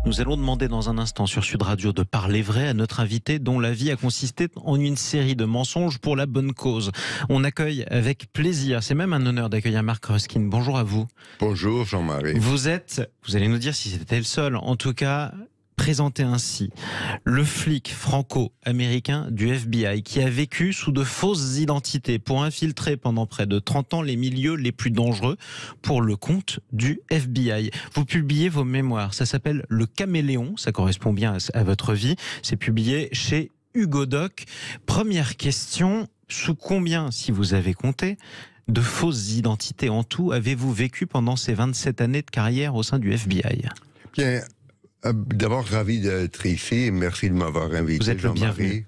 Nous allons demander dans un instant sur Sud Radio de parler vrai à notre invité dont la vie a consisté en une série de mensonges pour la bonne cause. On accueille avec plaisir, c'est même un honneur d'accueillir Marc Ruskin. Bonjour à vous. Bonjour Jean-Marie. Vous allez nous dire si c'était le seul, en tout cas présenté ainsi, le flic franco-américain du FBI qui a vécu sous de fausses identités pour infiltrer pendant près de 30 ans les milieux les plus dangereux pour le compte du FBI. Vous publiez vos mémoires, ça s'appelle Le Caméléon, ça correspond bien à votre vie, c'est publié chez Hugo Doc. Première question, sous combien, si vous avez compté, de fausses identités en tout avez-vous vécu pendant ces 27 années de carrière au sein du FBI? Bien, d'abord, ravi d'être ici et merci de m'avoir invité. Vous êtes le bienvenu.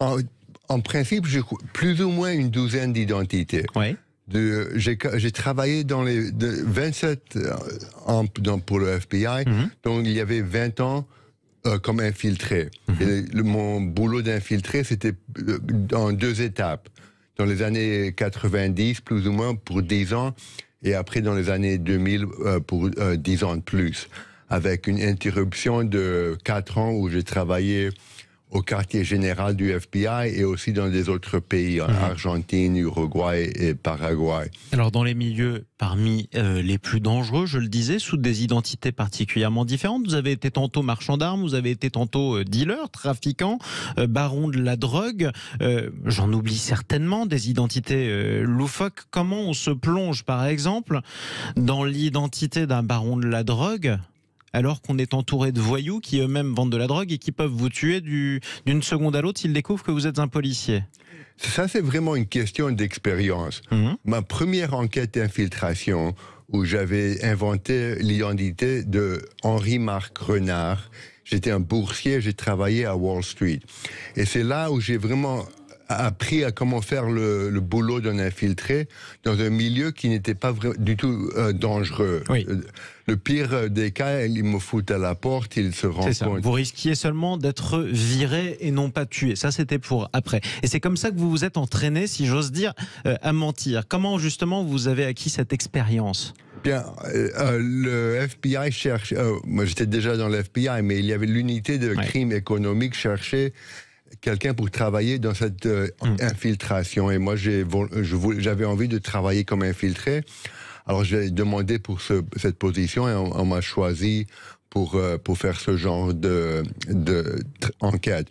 En principe, j'ai plus ou moins une douzaine d'identités. Oui. J'ai travaillé dans les 27 pour le FBI, donc il y avait 20 ans comme infiltré. Et mon boulot d'infiltré, c'était en 2 étapes. Dans les années 90, plus ou moins, pour 10 ans, et après dans les années 2000, pour 10 ans de plus, avec une interruption de 4 ans où j'ai travaillé au quartier général du FBI et aussi dans des autres pays, Argentine, Uruguay et Paraguay. Alors dans les milieux parmi les plus dangereux, je le disais, sous des identités particulièrement différentes, vous avez été tantôt marchand d'armes, vous avez été tantôt dealer, trafiquant, baron de la drogue, j'en oublie certainement, des identités loufoques. Comment on se plonge par exemple dans l'identité d'un baron de la drogue alors qu'on est entouré de voyous qui eux-mêmes vendent de la drogue et qui peuvent vous tuer d'une seconde à l'autre s'ils découvrent que vous êtes un policier? Ça, c'est vraiment une question d'expérience. Ma première enquête d'infiltration, où j'avais inventé l'identité de Henri-Marc Renard, j'étais un boursier, j'ai travaillé à Wall Street. Et c'est là où j'ai vraiment appris à comment faire le boulot d'un infiltré dans un milieu qui n'était pas du tout dangereux. Oui. Le pire des cas, ils me foutent à la porte, ils se rendent compte. Vous risquiez seulement d'être viré et non pas tué. Ça, c'était pour après. Et c'est comme ça que vous vous êtes entraîné, si j'ose dire, à mentir. Comment, justement, vous avez acquis cette expérience? Bien, le FBI cherche... moi, j'étais déjà dans le FBI, mais il y avait l'unité de crime économique cherchait quelqu'un pour travailler dans cette infiltration. Et moi, j'avais envie de travailler comme infiltré. Alors, j'ai demandé pour cette position et on m'a choisi pour faire ce genre d'enquête.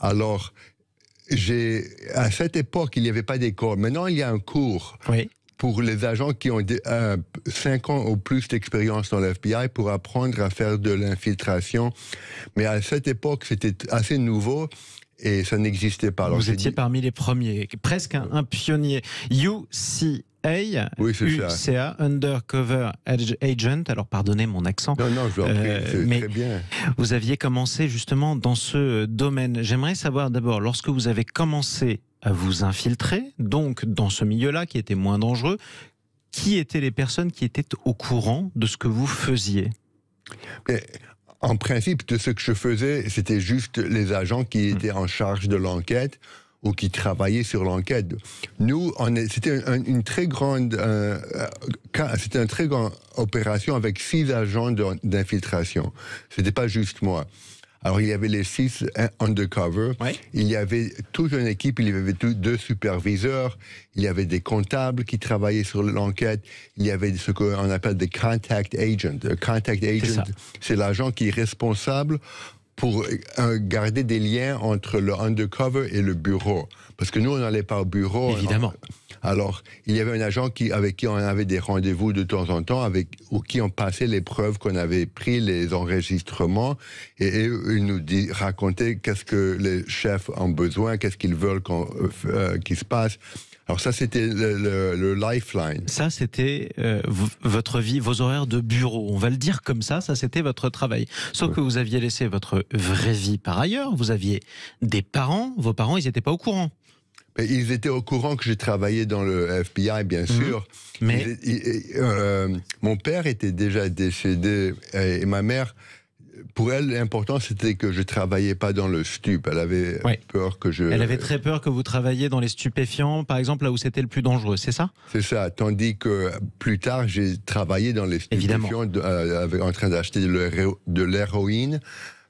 Alors, à cette époque, il n'y avait pas d'école. Maintenant, il y a un cours. Oui. Pour les agents qui ont 5 ans ou plus d'expérience dans l'FBI pour apprendre à faire de l'infiltration. Mais à cette époque, c'était assez nouveau et ça n'existait pas. Alors, vous étiez parmi les premiers, presque un pionnier. UCA, oui, UCA, Undercover Agent, alors pardonnez mon accent. Non, je vous en prie, c'est très bien. Vous aviez commencé justement dans ce domaine. J'aimerais savoir d'abord, lorsque vous avez commencé à vous infiltrer, donc dans ce milieu-là qui était moins dangereux, qui étaient les personnes qui étaient au courant de ce que vous faisiez? Mais, en principe, de ce que je faisais, c'était juste les agents qui étaient en charge de l'enquête ou qui travaillaient sur l'enquête. Nous, c'était une très grande opération avec 6 agents d'infiltration. C'était pas juste moi. Alors, il y avait les 6 undercover. Oui. Il y avait toute une équipe, il y avait 2 superviseurs, il y avait des comptables qui travaillaient sur l'enquête, il y avait ce qu'on appelle des contact agents. Contact agent, c'est l'agent qui est responsable pour garder des liens entre le undercover et le bureau. Parce que nous, on n'allait pas au bureau. Évidemment. Alors, il y avait un agent avec qui on avait des rendez-vous de temps en temps, ou qui on passait les preuves qu'on avait pris, les enregistrements, et ils nous racontaient qu'est-ce que les chefs ont besoin, qu'est-ce qu'ils veulent qu'il se passe. Alors ça, c'était le lifeline. Ça, c'était votre vie, vos horaires de bureau. On va le dire comme ça c'était votre travail. Sauf que vous aviez laissé votre vraie vie par ailleurs. Vous aviez des parents. Vos parents, ils n'étaient pas au courant. Ils étaient au courant que j'ai travaillé dans le FBI, bien sûr. Mais mon père était déjà décédé et ma mère pour elle, l'important, c'était que je travaillais pas dans le stup. Elle avait peur que je... Elle avait très peur que vous travailliez dans les stupéfiants, par exemple, là où c'était le plus dangereux, c'est ça? C'est ça. Tandis que plus tard, j'ai travaillé dans les stupéfiants, en train d'acheter de l'héroïne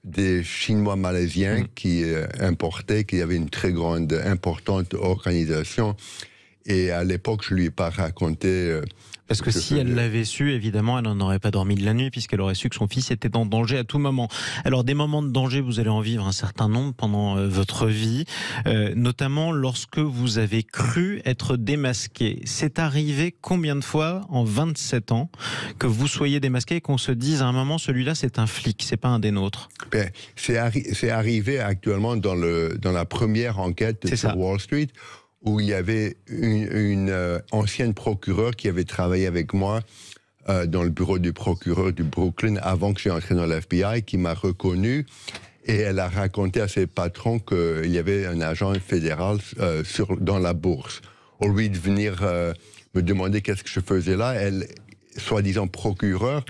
des Chinois malaisiens qui importaient, qui avaient une très grande, importante organisation. Et à l'époque, je lui ai pas raconté... Parce que si elle l'avait su, évidemment, elle n'en aurait pas dormi de la nuit, puisqu'elle aurait su que son fils était en danger à tout moment. Alors, des moments de danger, vous allez en vivre un certain nombre pendant votre vie, notamment lorsque vous avez cru être démasqué. C'est arrivé combien de fois en 27 ans que vous soyez démasqué et qu'on se dise à un moment, celui-là, c'est un flic, c'est pas un des nôtres? C'est arrivé actuellement dans la première enquête sur Wall Street, où il y avait une ancienne procureure qui avait travaillé avec moi dans le bureau du procureur du Brooklyn avant que j'entre dans l'FBI, qui m'a reconnu, et elle a raconté à ses patrons qu'il y avait un agent fédéral dans la bourse. Au lieu de venir me demander qu'est-ce que je faisais là, elle, soi-disant procureur,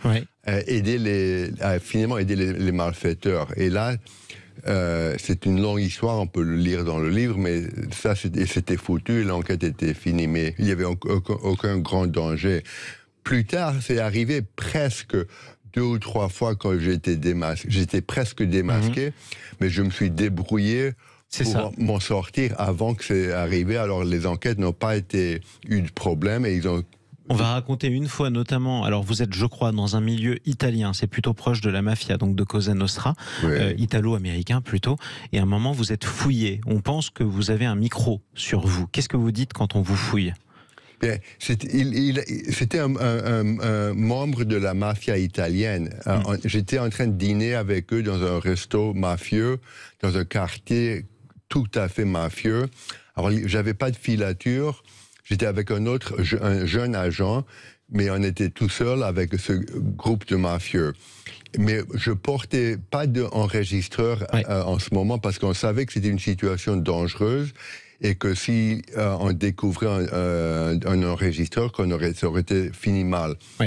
a finalement aidé les malfaiteurs. Et là, c'est une longue histoire, on peut le lire dans le livre, mais ça, c'était foutu, l'enquête était finie, mais il n'y avait aucun grand danger. Plus tard, c'est arrivé presque 2 ou 3 fois quand j'étais démasqué. J'étais presque démasqué, mais je me suis débrouillé pour m'en sortir avant que c'est arrivé. Alors, les enquêtes n'ont pas eu de problème et ils ont... On va raconter une fois notamment, alors vous êtes, je crois, dans un milieu italien, c'est plutôt proche de la mafia, donc de Cosa Nostra, italo-américain plutôt, et à un moment vous êtes fouillé. On pense que vous avez un micro sur vous. Qu'est-ce que vous dites quand on vous fouille? C'était un membre de la mafia italienne. J'étais en train de dîner avec eux dans un resto mafieux, dans un quartier tout à fait mafieux. Alors, j'avais pas de filature. J'étais avec un jeune agent, mais on était tout seul avec ce groupe de mafieux. Mais je portais pas d'enregistreur en ce moment parce qu'on savait que c'était une situation dangereuse et que si on découvrait un enregistreur, ça aurait été fini mal. Oui.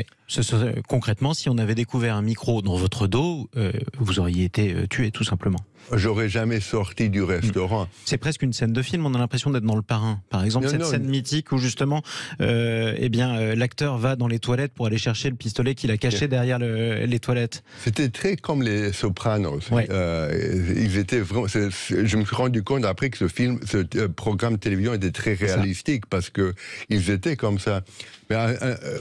Concrètement, si on avait découvert un micro dans votre dos, vous auriez été tué tout simplement. J'aurais jamais sorti du restaurant. C'est presque une scène de film, on a l'impression d'être dans Le Parrain. Par exemple, cette scène mythique où justement l'acteur va dans les toilettes pour aller chercher le pistolet qu'il a caché derrière les toilettes. C'était très comme les Sopranos. Ils étaient vraiment, je me suis rendu compte après que ce programme de télévision était très réalistique parce que ils étaient comme ça. Mais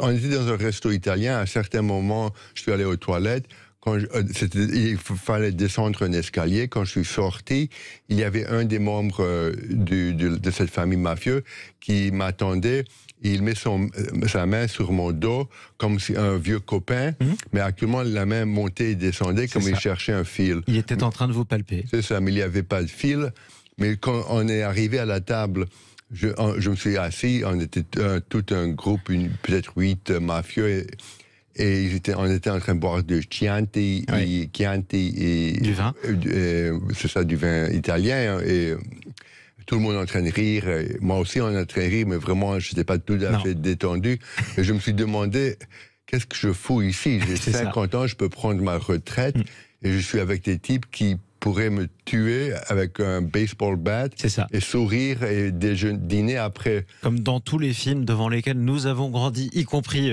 on était dans un resto italien, à un certain moment, je suis allé aux toilettes. Il fallait descendre un escalier. Quand je suis sorti, il y avait un des membres de cette famille mafieuse qui m'attendait. Il met sa main sur mon dos comme si un vieux copain, mais actuellement la main montait et descendait comme il cherchait un fil. Il était en train de vous palper. C'est ça, mais il n'y avait pas de fil. Mais quand on est arrivé à la table, je me suis assis, on était tout un groupe, peut-être 8 mafieux, et on était en train de boire du Chianti, et du vin. C'est ça, du vin italien, et tout le monde est en train de rire. Moi aussi, on est en train de rire, mais vraiment, je n'étais pas tout à fait détendu. Et je me suis demandé, qu'est-ce que je fous ici? J'ai 50 ans, je peux prendre ma retraite, et je suis avec des types qui pourraient me tuer avec un baseball bat et sourire et dîner après. Comme dans tous les films devant lesquels nous avons grandi, y compris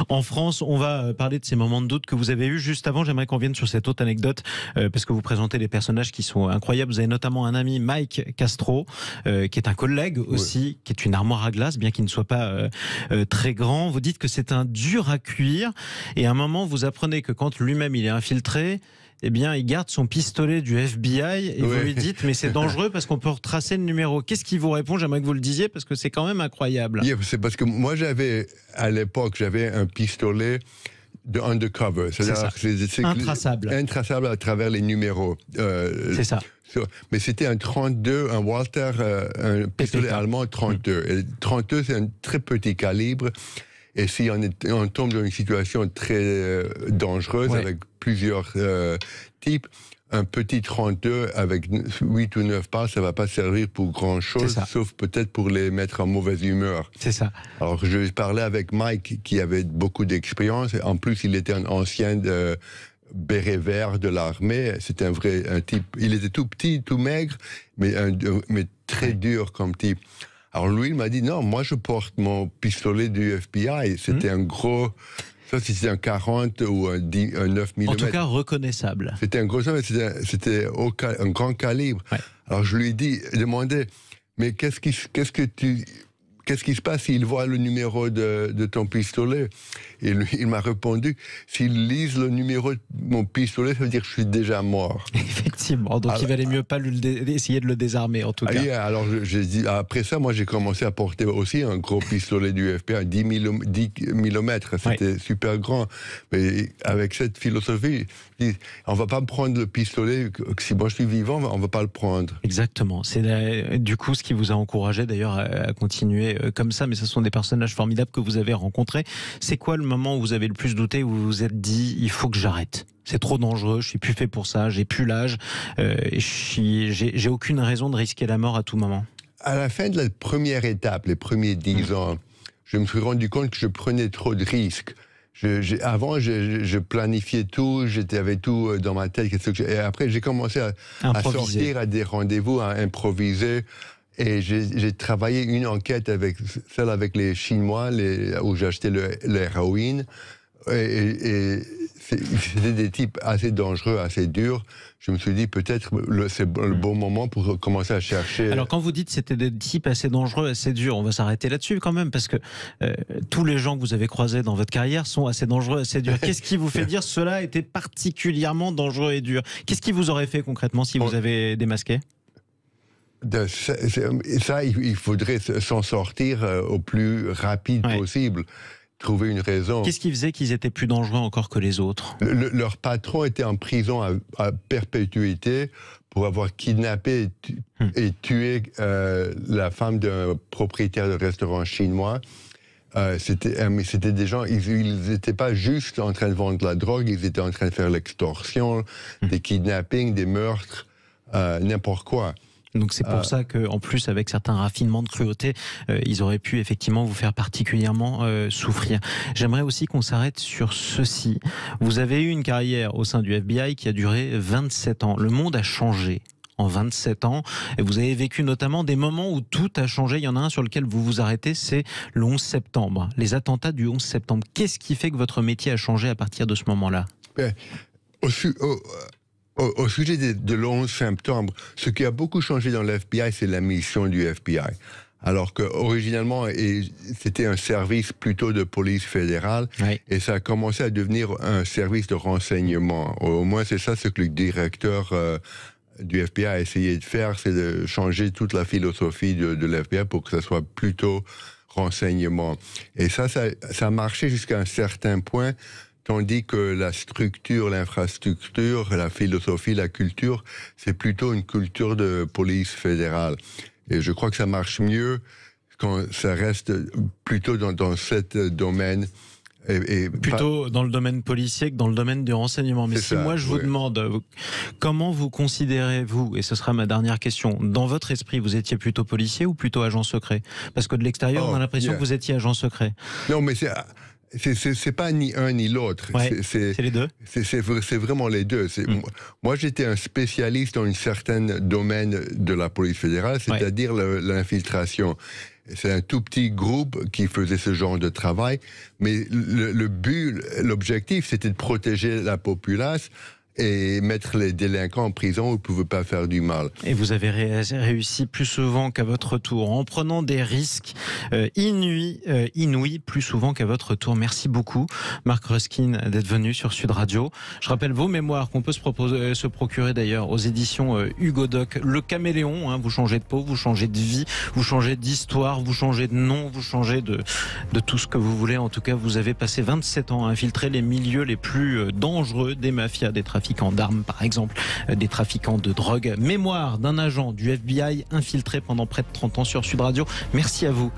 en France. On va parler de ces moments de doute que vous avez eus. Juste avant, j'aimerais qu'on vienne sur cette autre anecdote, parce que vous présentez des personnages qui sont incroyables. Vous avez notamment un ami, Mike Castro, qui est un collègue aussi, qui est une armoire à glace, bien qu'il ne soit pas très grand. Vous dites que c'est un dur à cuire, et à un moment, vous apprenez que quand lui-même il est infiltré, eh bien, il garde son pistolet du FBI et vous lui dites, mais c'est dangereux parce qu'on peut retracer le numéro. Qu'est-ce qu'il vous répond? J'aimerais que vous le disiez parce que c'est quand même incroyable. C'est parce que moi, à l'époque, j'avais un pistolet de undercover. C'est intraçable. Intraçable à travers les numéros. C'est ça. Mais c'était un 32, un Walter, un pistolet allemand 32. Et 32, c'est un très petit calibre. Et si on tombe dans une situation très dangereuse avec plusieurs types, un petit 32 avec 8 ou 9 balles, ça ne va pas servir pour grand-chose, sauf peut-être pour les mettre en mauvaise humeur. C'est ça. Alors, je parlais avec Mike, qui avait beaucoup d'expérience. En plus, il était un ancien béret vert de l'armée. C'était un type. Il était tout petit, tout maigre, mais très dur comme type. Alors lui, il m'a dit non, moi je porte mon pistolet du FBI. C'était un gros. Ça, c'était un 40 ou un 9 mm. En tout cas, reconnaissable. C'était un gros, mais c'était un grand calibre. Ouais. Alors je lui ai demandé, mais qu'est-ce qui se passe s'il voit le numéro de ton pistolet? Et lui, il m'a répondu, s'il lise le numéro de mon pistolet, ça veut dire que je suis déjà mort. Effectivement, donc il valait mieux pas essayer de le désarmer, en tout cas. Alors j'ai dit, après ça, moi j'ai commencé à porter aussi un gros pistolet du FBI, 10 mm, c'était super grand. Mais avec cette philosophie, on ne va pas prendre le pistolet, si moi je suis vivant, on ne va pas le prendre. Exactement, c'est du coup ce qui vous a encouragé d'ailleurs à continuer comme ça, mais ce sont des personnages formidables que vous avez rencontrés. C'est quoi le moment où vous avez le plus douté, où vous vous êtes dit, il faut que j'arrête? C'est trop dangereux, je suis plus fait pour ça, j'ai plus l'âge, j'ai aucune raison de risquer la mort à tout moment. À la fin de la première étape, les premiers 10 ans, je me suis rendu compte que je prenais trop de risques. Avant, je planifiais tout, j'avais tout dans ma tête. Et après, j'ai commencé à sortir à des rendez-vous, à improviser. Et j'ai travaillé une enquête celle avec les Chinois, où j'achetais l'héroïne. Et c'était des types assez dangereux, assez durs. Je me suis dit, peut-être c'est le bon moment pour commencer à chercher. Alors, quand vous dites c'était des types assez dangereux, assez durs, on va s'arrêter là-dessus quand même, parce que tous les gens que vous avez croisés dans votre carrière sont assez dangereux, assez durs. Qu'est-ce qui vous fait dire cela était particulièrement dangereux et dur? Qu'est-ce qui vous aurait fait concrètement si vous avez démasqué? Ça, il faudrait s'en sortir au plus rapide possible. Trouver une raison. Qu'est-ce qui faisait qu'ils étaient plus dangereux encore que les autres? Leur patron était en prison à perpétuité pour avoir kidnappé et tué la femme d'un propriétaire de restaurant chinois. C'était des gens, ils n'étaient pas juste en train de vendre de la drogue, ils étaient en train de faire l'extorsion, des kidnappings, des meurtres, n'importe quoi. Donc c'est pour ça qu'en plus, avec certains raffinements de cruauté, ils auraient pu effectivement vous faire particulièrement souffrir. J'aimerais aussi qu'on s'arrête sur ceci. Vous avez eu une carrière au sein du FBI qui a duré 27 ans. Le monde a changé en 27 ans. Et vous avez vécu notamment des moments où tout a changé. Il y en a un sur lequel vous vous arrêtez, c'est le 11 septembre. Les attentats du 11 septembre. Qu'est-ce qui fait que votre métier a changé à partir de ce moment-là? Au sujet de le 11 septembre, ce qui a beaucoup changé dans l'FBI, c'est la mission du FBI. Alors qu'originalement, c'était un service plutôt de police fédérale, et ça a commencé à devenir un service de renseignement. Au moins, c'est ça ce que le directeur du FBI a essayé de faire, c'est de changer toute la philosophie de l'FBI pour que ça soit plutôt renseignement. Et ça a marché jusqu'à un certain point. Tandis que la structure, l'infrastructure, la philosophie, la culture, c'est plutôt une culture de police fédérale. Et je crois que ça marche mieux quand ça reste plutôt dans ce domaine. Plutôt dans le domaine policier que dans le domaine du renseignement. Mais si moi je vous demande, comment vous considérez-vous, et ce sera ma dernière question, dans votre esprit, vous étiez plutôt policier ou plutôt agent secret? Parce que de l'extérieur, on a l'impression que vous étiez agent secret. Non, mais c'est pas ni un ni l'autre. C'est les deux. C'est vraiment les deux. Moi, j'étais un spécialiste dans un certain domaine de la police fédérale, c'est-à-dire l'infiltration. C'est un tout petit groupe qui faisait ce genre de travail, mais le but, l'objectif, c'était de protéger la populace et mettre les délinquants en prison où ils ne pouvaient pas faire du mal. Et vous avez réussi plus souvent qu'à votre tour, en prenant des risques inouïs plus souvent qu'à votre tour. Merci beaucoup, Marc Ruskin, d'être venu sur Sud Radio. Je rappelle vos mémoires qu'on peut se procurer d'ailleurs aux éditions Hugo Doc. Le Caméléon, hein, vous changez de peau, vous changez de vie, vous changez d'histoire, vous changez de nom, vous changez de tout ce que vous voulez. En tout cas, vous avez passé 27 ans à infiltrer les milieux les plus dangereux des mafias, des trafiquants d'armes par exemple, des trafiquants de drogue. Mémoire d'un agent du FBI infiltré pendant près de 30 ans sur Sud Radio. Merci à vous.